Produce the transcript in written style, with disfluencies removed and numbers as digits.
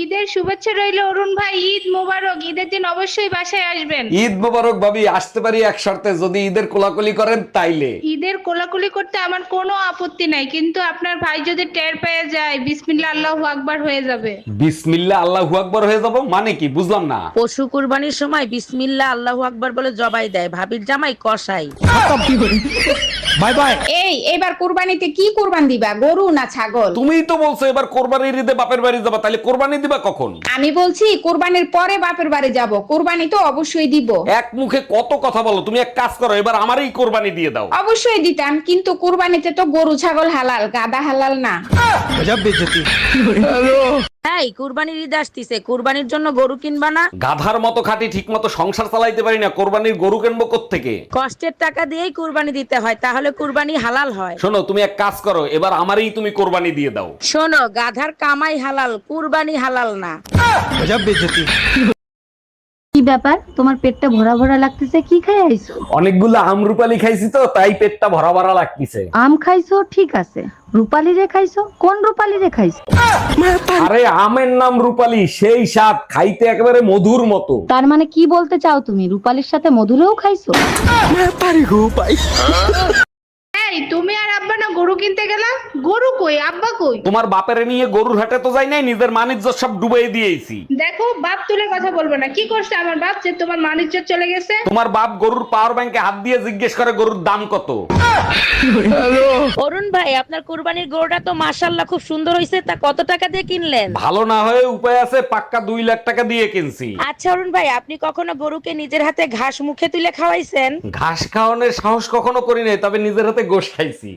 ঈদের শুভেচ্ছা রইলো অরুণ ভাই। ঈদ মোবারক। ঈদের দিন অবশ্যই বাসায় আসবেন। ঈদ মোবারক ভাবি, আসতে পারি এক শর্তে, যদি ঈদের কোলাকুলি করেন তাইলে। ঈদের কোলাকুলি করতে আমার কোনো আপত্তি নাই, কিন্তু আপনার ভাই যদি টের পেয়ে যায় বিসমিল্লাহ আল্লাহু আকবার হয়ে যাবে। বিসমিল্লাহ আল্লাহু আকবার হয়ে যাব মানে কি, বুঝলাম না। পশু কুরবানির সময় বিসমিল্লাহ আল্লাহু আকবার বলে জবাই দেয়, ভাবির জামাই কসাই। Bye bye. এই এবার কুরবানিতে কি কুরবান দিবা, গরু না ছাগল? তুমিই তো বলছো এবার কোরবানির ঈদে বাপের বাড়ি যাবা, তাহলে কোরবানি দিবা কখন? আমি বলছি কুরবানির পরে বাপের বাড়ি যাব, কুরবানি তো অবশ্যই দিব। এক মুখে কত কথা বলো, তুমি এক কাজ করো, এবার আমারই কোরবানি দিয়ে দাও। অবশ্যই দিতাম, কিন্তু কুরবানিতে তো গরু ছাগল হালাল, গাদা হালাল না। এই কুরবানির ঈদ আসতিছে, কুরবানির জন্য গরু কিনবা না? গাধার মতো খাটি, ঠিক মতো সংসার চালাইতে পারি না, কোরবানির গরু কিনবো কোত্থেকে? কষ্টের টাকা দিয়েই কুরবানি দিতে হয়, তাহলে কুরবানি হালাল হয়। শোনো, তুমি এক কাজ করো, এবার আমারই তুমি কোরবানি দিয়ে দাও। শোনো, গাধার কামাই হালাল, কুরবানি হালাল না। কি ব্যাপার, তোমার পেটটা ভরা ভরা লাগতেছে? কি খাই আইছো? অনেকগুলো আমরুপালি খাইছি তো, তাই পেটটা ভরা ভরা লাগতেছে। আম খাইছো ঠিক আছে, রূপালি রে খাইছো? কোন রূপালি রে খাইছো? আরে আমের নাম রূপালি, সেই স্বাদ, খাইতে একেবারে মধুর মতো। তার মানে কি বলতে চাও তুমি, রূপালির সাথে মধুরেও খাইছো? এই তুমি আর আব্বা না গরু কিনতে গেলা? গরু কই, আব্বা কই? তোমার বাপেরে নিয়ে গরুর হাটে তো যাই নাই, নিজের মানিজ্য সব ডুবাই দিয়েছি। দেখো, বাপ তুলে কথা বলবো না। কি করছে আমার বাপ যে তোমার মানিজ্য চলে গেছে? তোমার বাপ গরুর পাওয়ার ব্যাংকে হাত দিয়ে জিজ্ঞেস করে গরুর দাম কত। অরুণ ভাই, আপনার কুরবানির গরুটা তো মাশাআল্লাহ খুব সুন্দর হয়েছে, তা কত টাকা দিয়ে কিনলেন? ভালো না হয়ে উপায় আছে, পাক্কা 2 লাখ টাকা দিয়ে কিনছি। আচ্ছা অরুণ ভাই, আপনি কখনো গরুকে নিজের হাতে ঘাস মুখে তুলে খাওয়াইছেন? ঘাস খাওয়ানোর সাহস কখনো করি নাই, তবে নিজের হাতে গোশ খাইছি।